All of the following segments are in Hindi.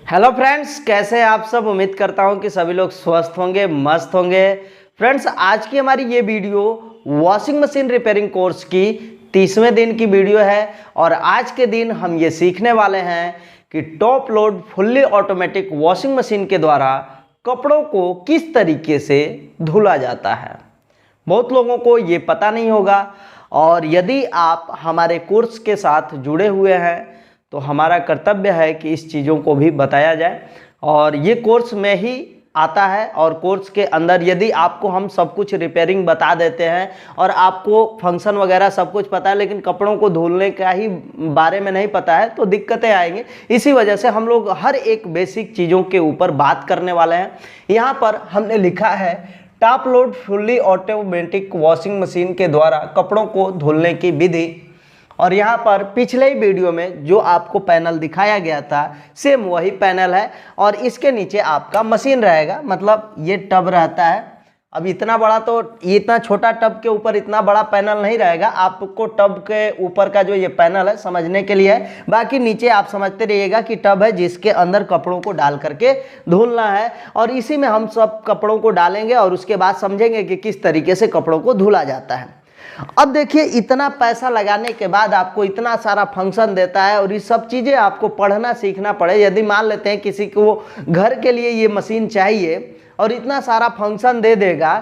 हेलो फ्रेंड्स, कैसे हैं आप सब। उम्मीद करता हूं कि सभी लोग स्वस्थ होंगे, मस्त होंगे। फ्रेंड्स, आज की हमारी ये video washing machine repairing course की 30वें दिन की वीडियो है और आज के दिन हम ये सीखने वाले हैं कि top load fully automatic washing machine के द्वारा कपड़ों को किस तरीके से धुला जाता है। बहुत लोगों को ये पता नहीं होगा और यदि आप हमारे कोर्स के साथ जुड़े हुए हैं तो हमारा कर्तव्य है कि इस चीज़ों को भी बताया जाए। और ये कोर्स में ही आता है और कोर्स के अंदर यदि आपको हम सब कुछ रिपेयरिंग बता देते हैं और आपको फंक्शन वगैरह सब कुछ पता है लेकिन कपड़ों को धुलने का ही बारे में नहीं पता है तो दिक्कतें आएंगी। इसी वजह से हम लोग हर एक बेसिक चीज़ों के ऊपर बात करने वाले हैं। यहाँ पर हमने लिखा है top load fully automatic washing machine के द्वारा कपड़ों को धुलने की विधि। और यहाँ पर पिछले ही वीडियो में जो आपको पैनल दिखाया गया था सेम वही पैनल है और इसके नीचे आपका मशीन रहेगा, मतलब ये टब रहता है। अब इतना बड़ा तो इतना छोटा टब के ऊपर इतना बड़ा पैनल नहीं रहेगा, आपको टब के ऊपर का जो ये पैनल है समझने के लिए है। बाकी नीचे आप समझते रहिएगा कि टब है जिसके अंदर कपड़ों को डाल करके धुलना है और इसी में हम सब कपड़ों को डालेंगे और उसके बाद समझेंगे कि किस तरीके से कपड़ों को धुला जाता है। अब देखिए, इतना पैसा लगाने के बाद आपको इतना सारा फंक्शन देता है और ये सब चीज़ें आपको पढ़ना सीखना पड़े। यदि मान लेते हैं किसी को घर के लिए ये मशीन चाहिए और इतना सारा फंक्शन दे देगा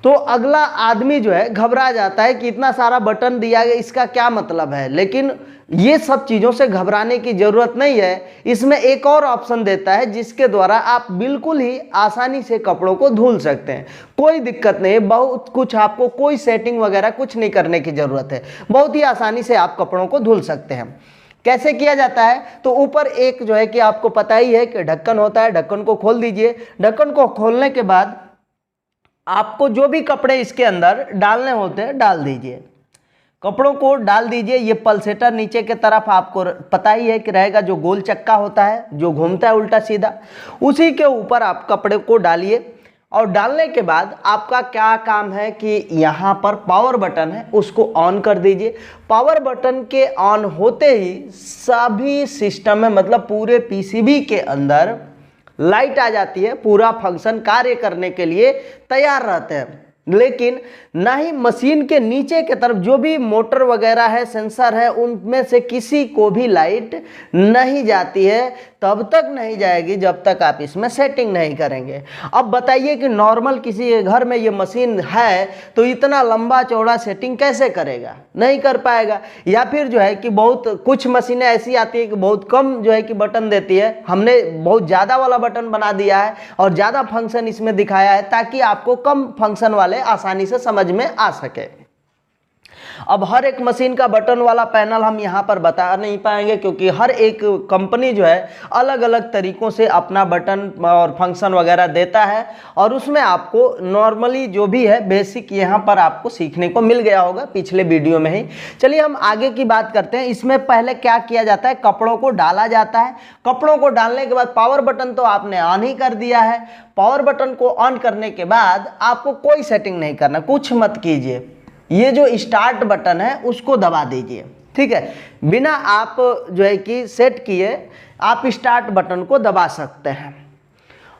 तो अगला आदमी जो है घबरा जाता है कि इतना सारा बटन दिया गया, इसका क्या मतलब है। लेकिन ये सब चीज़ों से घबराने की ज़रूरत नहीं है। इसमें एक और ऑप्शन देता है जिसके द्वारा आप बिल्कुल ही आसानी से कपड़ों को धुल सकते हैं। कोई दिक्कत नहीं है, बहुत कुछ आपको कोई सेटिंग वगैरह कुछ नहीं करने की ज़रूरत है। बहुत ही आसानी से आप कपड़ों को धुल सकते हैं। कैसे किया जाता है तो ऊपर एक जो है कि आपको पता ही है कि ढक्कन होता है, ढक्कन को खोल दीजिए। ढक्कन को खोलने के बाद आपको जो भी कपड़े इसके अंदर डालने होते हैं डाल दीजिए, कपड़ों को डाल दीजिए। ये पल्सेटर नीचे के तरफ आपको पता ही है कि रहेगा, जो गोल चक्का होता है जो घूमता है उल्टा सीधा, उसी के ऊपर आप कपड़े को डालिए। और डालने के बाद आपका क्या काम है कि यहाँ पर पावर बटन है उसको ऑन कर दीजिए। पावर बटन के ऑन होते ही सभी सिस्टम में मतलब पूरे पीसीबी के अंदर लाइट आ जाती है, पूरा फंक्शन कार्य करने के लिए तैयार रहते हैं। लेकिन ना ही मशीन के नीचे के तरफ जो भी मोटर वगैरह है, सेंसर है, उनमें से किसी को भी लाइट नहीं जाती है। तब तक नहीं जाएगी जब तक आप इसमें सेटिंग नहीं करेंगे। अब बताइए कि नॉर्मल किसी के घर में ये मशीन है तो इतना लंबा चौड़ा सेटिंग कैसे करेगा, नहीं कर पाएगा। या फिर जो है कि बहुत कुछ मशीनें ऐसी आती है कि बहुत कम जो है कि बटन देती है। हमने बहुत ज़्यादा वाला बटन बना दिया है और ज़्यादा फंक्शन इसमें दिखाया है ताकि आपको कम फंक्शन वाले आसानी से समझ में आ सके। अब हर एक मशीन का बटन वाला पैनल हम यहाँ पर बता नहीं पाएंगे क्योंकि हर एक कंपनी जो है अलग अलग तरीकों से अपना बटन और फंक्शन वगैरह देता है और उसमें आपको नॉर्मली जो भी है बेसिक यहाँ पर आपको सीखने को मिल गया होगा पिछले वीडियो में ही। चलिए हम आगे की बात करते हैं। इसमें पहले क्या किया जाता है, कपड़ों को डाला जाता है। कपड़ों को डालने के बाद पावर बटन तो आपने ऑन ही कर दिया है। पावर बटन को ऑन करने के बाद आपको कोई सेटिंग नहीं करना, कुछ मत कीजिए। ये जो स्टार्ट बटन है उसको दबा दीजिए, ठीक है। बिना आप जो है कि सेट किए आप स्टार्ट बटन को दबा सकते हैं।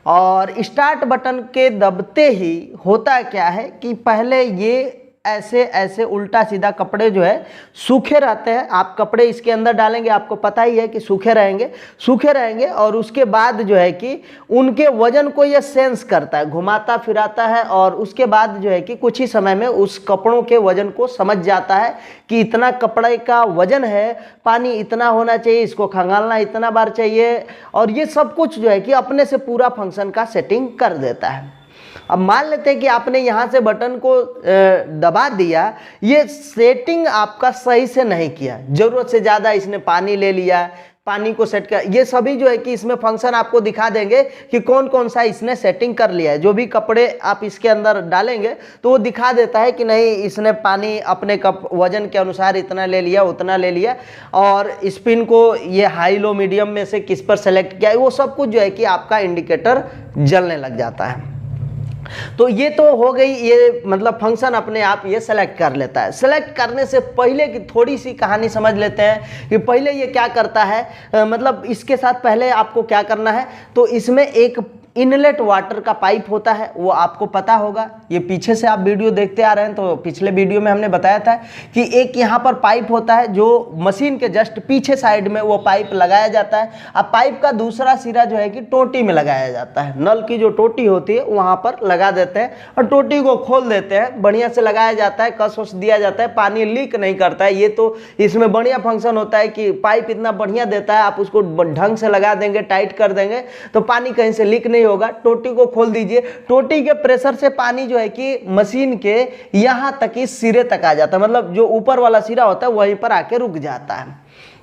और स्टार्ट बटन के दबते ही होता क्या है कि पहले ये ऐसे ऐसे उल्टा सीधा कपड़े जो है सूखे रहते हैं। आप कपड़े इसके अंदर डालेंगे, आपको पता ही है कि सूखे रहेंगे और उसके बाद जो है कि उनके वजन को ये सेंस करता है, घुमाता फिराता है और उसके बाद जो है कि कुछ ही समय में उस कपड़ों के वजन को समझ जाता है कि इतना कपड़े का वजन है, पानी इतना होना चाहिए, इसको खंगालना इतना बार चाहिए और ये सब कुछ जो है कि अपने से पूरा फंक्शन का सेटिंग कर देता है। अब मान लेते हैं कि आपने यहाँ से बटन को दबा दिया, ये सेटिंग आपका सही से नहीं किया, ज़रूरत से ज़्यादा इसने पानी ले लिया, पानी को सेट कर, ये सभी जो है कि इसमें फंक्शन आपको दिखा देंगे कि कौन कौन सा इसने सेटिंग कर लिया है। जो भी कपड़े आप इसके अंदर डालेंगे तो वो दिखा देता है कि नहीं इसने पानी अपने कप वजन के अनुसार इतना ले लिया, उतना ले लिया और स्पिन को ये हाई लो मीडियम में से किस पर सेलेक्ट किया है, वो सब कुछ जो है कि आपका इंडिकेटर जलने लग जाता है। तो ये तो हो गई, ये मतलब फंक्शन अपने आप ये सेलेक्ट कर लेता है। सेलेक्ट करने से पहले की थोड़ी सी कहानी समझ लेते हैं कि पहले ये क्या करता है, मतलब इसके साथ पहले आपको क्या करना है। तो इसमें एक इनलेट वाटर का पाइप होता है, वो आपको पता होगा, ये पीछे से आप वीडियो देखते आ रहे हैं तो पिछले वीडियो में हमने बताया था कि एक यहाँ पर पाइप होता है जो मशीन के जस्ट पीछे साइड में वो पाइप लगाया जाता है। अब पाइप का दूसरा सिरा जो है कि टोटी में लगाया जाता है, नल की जो टोटी होती है वहाँ पर लगा देते हैं और टोटी को खोल देते हैं, बढ़िया से लगाया जाता है, कस वस दिया जाता है, पानी लीक नहीं करता है। ये तो इसमें बढ़िया फंक्शन होता है कि पाइप इतना बढ़िया देता है, आप उसको ढंग से लगा देंगे, टाइट कर देंगे तो पानी कहीं से लीक नहीं होगा। टोटी को खोल दीजिए, टोटी के प्रेशर से पानी जो है कि मशीन के यहां तक इस सिरे तक आ जाता है, मतलब जो ऊपर वाला सिरा होता है वहीं पर आके रुक जाता है।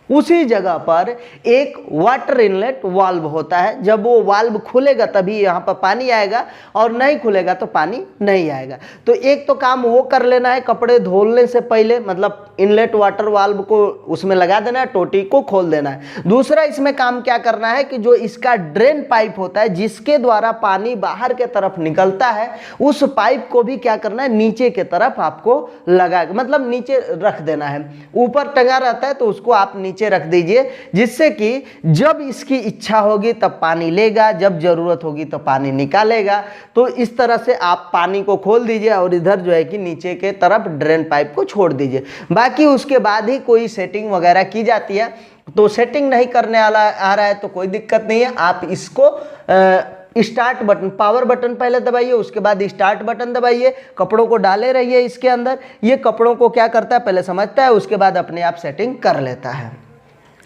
उसी जगह पर एक वाटर इनलेट वाल्व होता है, जब वो वाल्व खुलेगा तभी यहाँ पर पानी आएगा और नहीं खुलेगा तो पानी नहीं आएगा। तो एक तो काम वो कर लेना है कपड़े धोने से पहले, मतलब इनलेट वाटर वाल्व को उसमें लगा देना है, टोटी को खोल देना है। दूसरा इसमें काम क्या करना है कि जो इसका ड्रेन पाइप होता है जिसके द्वारा पानी बाहर के तरफ निकलता है, उस पाइप को भी क्या करना है, नीचे के तरफ आपको लगा, मतलब नीचे रख देना है। ऊपर टंगा रहता है तो उसको आप नीचे रख दीजिए, जिससे कि जब इसकी इच्छा होगी तब पानी लेगा, जब जरूरत होगी तो पानी निकालेगा। तो इस तरह से आप पानी को खोल दीजिए और इधर जो है कि नीचे के तरफ ड्रेन पाइप को छोड़ दीजिए। बाकी उसके बाद ही कोई सेटिंग वगैरह की जाती है। तो सेटिंग नहीं करने वाला आ रहा है तो कोई दिक्कत नहीं है, आप इसको स्टार्ट बटन, पावर बटन पहले दबाइए, उसके बाद स्टार्ट बटन दबाइए, कपड़ों को डाले रहिए इसके अंदर। ये कपड़ों को क्या करता है पहले समझता है, उसके बाद अपने आप सेटिंग कर लेता है।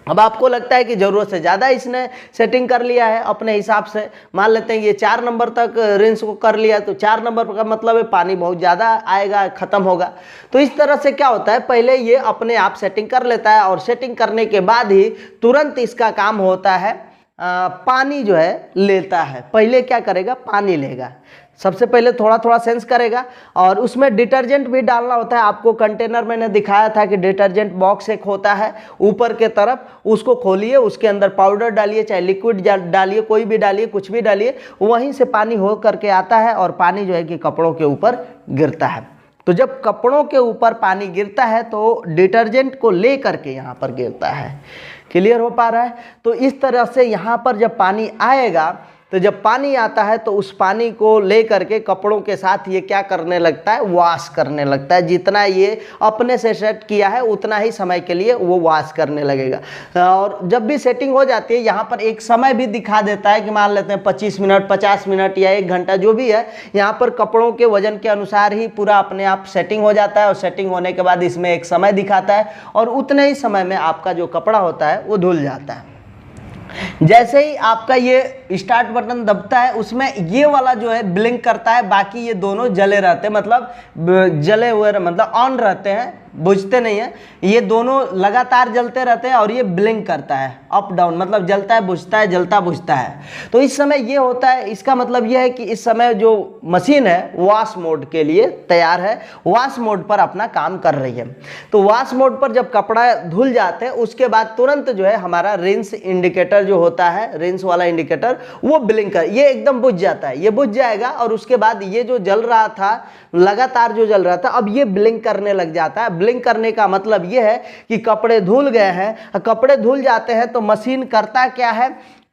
अब आपको लगता है कि ज़रूरत से ज़्यादा इसने सेटिंग कर लिया है अपने हिसाब से, मान लेते हैं ये 4 नंबर तक रिंस को कर लिया, तो 4 नंबर का मतलब है पानी बहुत ज़्यादा आएगा, ख़त्म होगा। तो इस तरह से क्या होता है, पहले ये अपने आप सेटिंग कर लेता है और सेटिंग करने के बाद ही तुरंत इसका काम होता है पानी जो है लेता है। पहले क्या करेगा, पानी लेगा, सबसे पहले थोड़ा थोड़ा सेंस करेगा और उसमें डिटर्जेंट भी डालना होता है। आपको कंटेनर मैंने दिखाया था कि डिटर्जेंट बॉक्स एक होता है ऊपर के तरफ, उसको खोलिए, उसके अंदर पाउडर डालिए, चाहे लिक्विड डालिए, कोई भी डालिए, कुछ भी डालिए, वहीं से पानी हो करके आता है और पानी जो है कि कपड़ों के ऊपर गिरता है। तो जब कपड़ों के ऊपर पानी गिरता है तो डिटर्जेंट को ले करके यहाँ पर गिरता है। क्लियर हो पा रहा है? तो इस तरह से यहाँ पर जब पानी आएगा, तो जब पानी आता है तो उस पानी को ले करके कपड़ों के साथ ये क्या करने लगता है, वॉश करने लगता है। जितना ये अपने से सेट किया है उतना ही समय के लिए वो वॉश करने लगेगा। और जब भी सेटिंग हो जाती है यहाँ पर एक समय भी दिखा देता है कि मान लेते हैं 25 मिनट, 50 मिनट या 1 घंटा, जो भी है, यहाँ पर कपड़ों के वजन के अनुसार ही पूरा अपने आप सेटिंग हो जाता है। और सेटिंग होने के बाद इसमें एक समय दिखाता है और उतने ही समय में आपका जो कपड़ा होता है वो धुल जाता है। जैसे ही आपका ये स्टार्ट बटन दबता है उसमें ये वाला जो है ब्लिंक करता है, बाकी ये दोनों जले रहते हैं, मतलब जले हुए मतलब ऑन रहते हैं, बुझते नहीं है। ये दोनों लगातार जलते रहते हैं और ये ब्लिंक करता है अप डाउन, मतलब जलता है बुझता है, जलता बुझता है। तो इस समय ये होता है, इसका मतलब ये है कि इस समय जो मशीन है वॉश मोड के लिए तैयार है, वॉश मोड पर अपना काम कर रही है। तो वॉश मोड पर जब कपड़ा धुल जाते हैं उसके बाद तुरंत जो है हमारा रिंस इंडिकेटर जो होता है, रिंस वाला इंडिकेटर, वो ब्लिंक कर, ये एकदम बुझ जाता है, ये बुझ जाएगा और उसके बाद ये जो जल रहा था, लगातार जो जल रहा था, अब ये ब्लिंक करने लग जाता है। ब्लिंक करने का मतलब ये है कि कपड़े धुल गए हैं। कपड़े धुल जाते हैं तो मशीन करता क्या है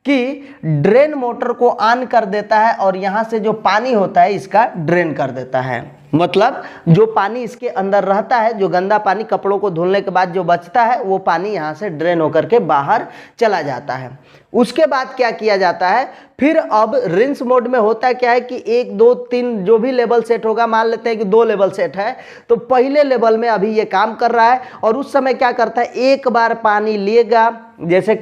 कि ड्रेन मोटर को ऑन कर देता है और यहां से जो पानी होता है इसका ड्रेन कर देता है। मतलब जो पानी इसके अंदर रहता है, जो गंदा पानी कपड़ों को धुलने के बाद जो बचता है, वो पानी यहाँ से ड्रेन होकर के बाहर चला जाता है। उसके बाद क्या किया जाता है, फिर अब रिंस मोड में होता क्या है कि 1 2 3 जो भी लेवल सेट होगा, मान लेते हैं कि 2 लेवल सेट है, तो पहले लेवल में अभी ये काम कर रहा है और उस समय क्या करता है, एक बार पानी लेगा, जैसे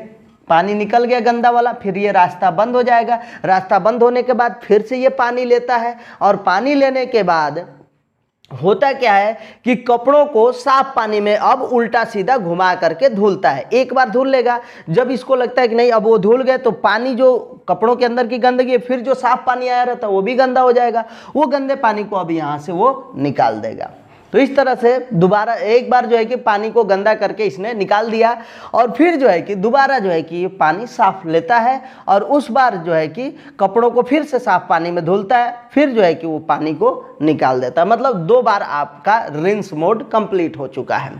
पानी निकल गया गंदा वाला, फिर ये रास्ता बंद हो जाएगा। रास्ता बंद होने के बाद फिर से ये पानी लेता है और पानी लेने के बाद होता क्या है कि कपड़ों को साफ पानी में अब उल्टा सीधा घुमा करके धुलता है। एक बार धुल लेगा, जब इसको लगता है कि नहीं अब वो धुल गए, तो पानी जो कपड़ों के अंदर की गंदगी है, फिर जो साफ पानी आया रहता है वो भी गंदा हो जाएगा। वो गंदे पानी को अब यहाँ से वो निकाल देगा। तो इस तरह से दोबारा एक बार जो है कि पानी को गंदा करके इसने निकाल दिया और फिर जो है कि दोबारा जो है कि ये पानी साफ लेता है और उस बार जो है कि कपड़ों को फिर से साफ पानी में धुलता है, फिर जो है कि वो पानी को निकाल देता है। मतलब 2 बार आपका रिंस मोड कंप्लीट हो चुका है।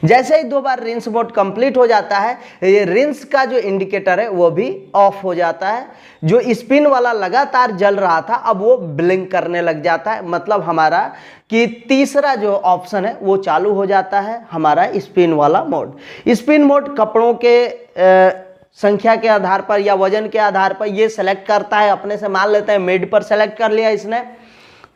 जैसे ही 2 बार रिंस मोड कंप्लीट हो जाता है, ये रिंस का जो इंडिकेटर है वो भी ऑफ हो जाता है। जो स्पिन वाला लगातार जल रहा था अब वो ब्लिंक करने लग जाता है। मतलब हमारा कि तीसरा जो ऑप्शन है वो चालू हो जाता है, हमारा स्पिन वाला मोड। स्पिन मोड कपड़ों के संख्या के आधार पर या वजन के आधार पर ये सेलेक्ट करता है अपने से। मान लेते हैं मिड पर सेलेक्ट कर लिया इसने,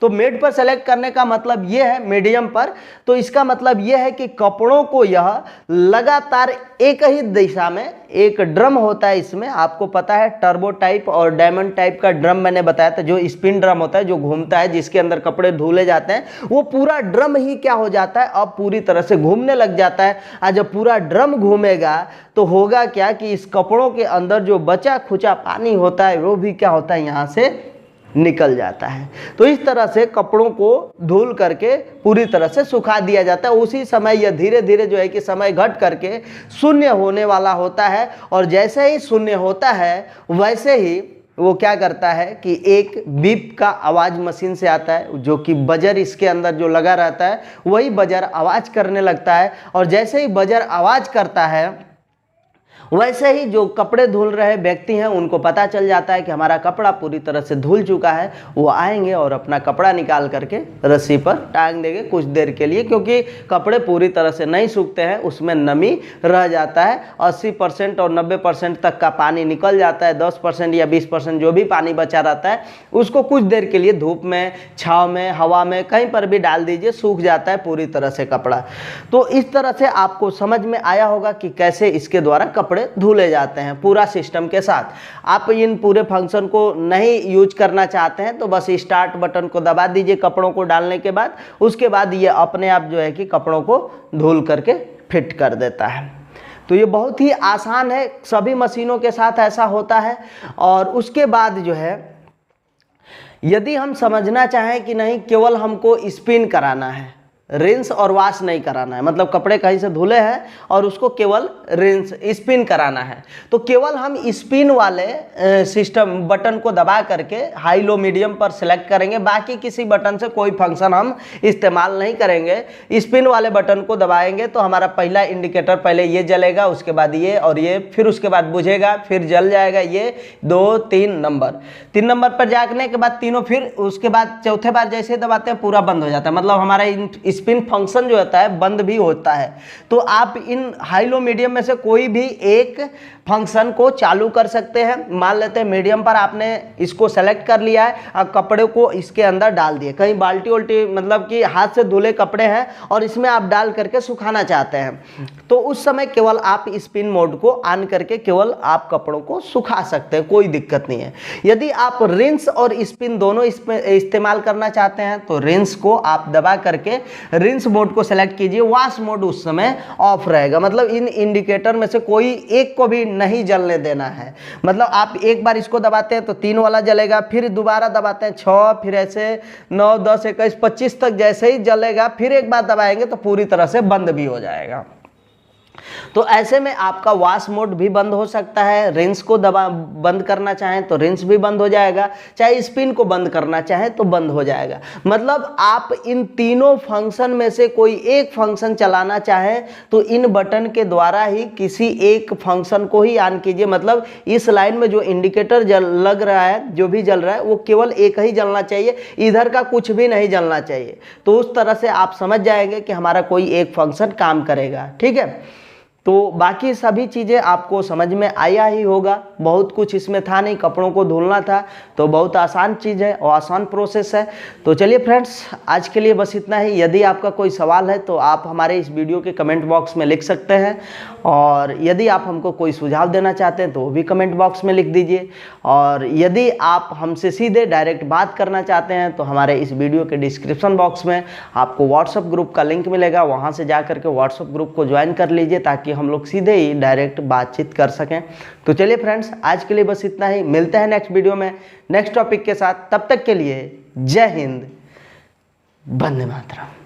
तो मिड पर सेलेक्ट करने का मतलब ये है, मीडियम पर, तो इसका मतलब ये है कि कपड़ों को यह लगातार एक ही दिशा में, एक ड्रम होता है इसमें, आपको पता है टर्बो टाइप और डायमंड टाइप का ड्रम मैंने बताया था, जो स्पिन ड्रम होता है जो घूमता है, जिसके अंदर कपड़े धुले जाते हैं, वो पूरा ड्रम ही क्या हो जाता है अब पूरी तरह से घूमने लग जाता है। और जब पूरा ड्रम घूमेगा तो होगा क्या कि इस कपड़ों के अंदर जो बचा खुचा पानी होता है वो भी क्या होता है यहाँ से निकल जाता है। तो इस तरह से कपड़ों को धुल करके पूरी तरह से सुखा दिया जाता है। उसी समय यह धीरे धीरे जो है कि समय घट करके शून्य होने वाला होता है और जैसे ही शून्य होता है वैसे ही वो क्या करता है कि एक बीप का आवाज़ मशीन से आता है, जो कि बजर इसके अंदर जो लगा रहता है वही बजर आवाज़ करने लगता है। और जैसे ही बजर आवाज़ करता है वैसे ही जो कपड़े धुल रहे व्यक्ति हैं उनको पता चल जाता है कि हमारा कपड़ा पूरी तरह से धुल चुका है। वो आएंगे और अपना कपड़ा निकाल करके रस्सी पर टांग देंगे कुछ देर के लिए, क्योंकि कपड़े पूरी तरह से नहीं सूखते हैं, उसमें नमी रह जाता है। 80% और 90% तक का पानी निकल जाता है, 10% या 20% जो भी पानी बचा रहता है उसको कुछ देर के लिए धूप में, छाँव में, हवा में कहीं पर भी डाल दीजिए, सूख जाता है पूरी तरह से कपड़ा। तो इस तरह से आपको समझ में आया होगा कि कैसे इसके द्वारा कपड़े धुले जाते हैं पूरा सिस्टम के साथ। आप इन पूरे फंक्शन को नहीं यूज करना चाहते हैं तो बस स्टार्ट बटन को दबा दीजिए कपड़ों को डालने के बाद। उसके बाद ये अपने आप जो है कि कपड़ों को धुल करके फिट कर देता है। तो ये बहुत ही आसान है, सभी मशीनों के साथ ऐसा होता है। और उसके बाद जो है यदि हम समझना चाहें कि नहीं केवल हमको स्पिन कराना है, रिंस और वॉश नहीं कराना है, मतलब कपड़े कहीं से धुले हैं और उसको केवल रिंस स्पिन कराना है, तो केवल हम स्पिन वाले सिस्टम बटन को दबा करके हाई लो मीडियम पर सिलेक्ट करेंगे। बाकी किसी बटन से कोई फंक्शन हम इस्तेमाल नहीं करेंगे। स्पिन वाले बटन को दबाएंगे तो हमारा पहला इंडिकेटर पहले ये जलेगा, उसके बाद ये और ये, फिर उसके बाद बुझेगा, फिर जल जाएगा ये 2 3 नंबर। 3 नंबर पर जाने के बाद तीनों, फिर उसके बाद चौथे बार जैसे दबाते हैं पूरा बंद हो जाता है। मतलब हमारा स्पिन फंक्शन जो होता है बंद भी होता है। तो आप इन हाई लो मीडियम में से कोई भी एक फंक्शन को चालू कर सकते हैं। मान लेते हैं मीडियम पर आपने इसको सेलेक्ट कर लिया है और कपड़े को इसके अंदर डाल दिए, कहीं बाल्टी उल्टी मतलब कि हाथ से धुले कपड़े हैं और इसमें आप डाल करके सुखाना चाहते हैं, तो उस समय केवल आप स्पिन मोड को ऑन करके केवल आप कपड़ों को सुखा सकते हैं, कोई दिक्कत नहीं है। यदि आप रिंस और स्पिन दोनों इस्तेमाल करना चाहते हैं तो रिंस को आप दबा करके रिंस मोड को सेलेक्ट कीजिए, वॉश मोड उस समय ऑफ रहेगा। मतलब इन इंडिकेटर में से कोई एक को भी नहीं जलने देना है। मतलब आप एक बार इसको दबाते हैं तो 3 वाला जलेगा, फिर दोबारा दबाते हैं 6, फिर ऐसे 9 10 21 25 तक जैसे ही जलेगा, फिर एक बार दबाएंगे तो पूरी तरह से बंद भी हो जाएगा। तो ऐसे में आपका वॉश मोड भी बंद हो सकता है। रिंस को बंद करना चाहें तो रिंस भी बंद हो जाएगा, चाहे स्पिन को बंद करना चाहें तो बंद हो जाएगा। मतलब आप इन तीनों फंक्शन में से कोई एक फंक्शन चलाना चाहें तो इन बटन के द्वारा ही किसी एक फंक्शन को ही ऑन कीजिए। मतलब इस लाइन में जो इंडिकेटर लग रहा है, जो भी जल रहा है, वो केवल एक ही जलना चाहिए, इधर का कुछ भी नहीं जलना चाहिए। तो उस तरह से आप समझ जाएंगे कि हमारा कोई एक फंक्शन काम करेगा। ठीक है, तो बाकी सभी चीज़ें आपको समझ में आया ही होगा। बहुत कुछ इसमें था नहीं, कपड़ों को धुलना था, तो बहुत आसान चीज़ है और आसान प्रोसेस है। तो चलिए फ्रेंड्स, आज के लिए बस इतना ही। यदि आपका कोई सवाल है तो आप हमारे इस वीडियो के कमेंट बॉक्स में लिख सकते हैं, और यदि आप हमको कोई सुझाव देना चाहते हैं तो वो भी कमेंट बॉक्स में लिख दीजिए। और यदि आप हमसे सीधे डायरेक्ट बात करना चाहते हैं तो हमारे इस वीडियो के डिस्क्रिप्शन बॉक्स में आपको व्हाट्सएप ग्रुप का लिंक मिलेगा, वहाँ से जा करके व्हाट्सएप ग्रुप को ज्वाइन कर लीजिए ताकि हम लोग सीधे ही डायरेक्ट बातचीत कर सकें। तो चलिए फ्रेंड्स, आज के लिए बस इतना ही। मिलते हैं नेक्स्ट वीडियो में नेक्स्ट टॉपिक के साथ। तब तक के लिए जय हिंद, वंदे मातरम।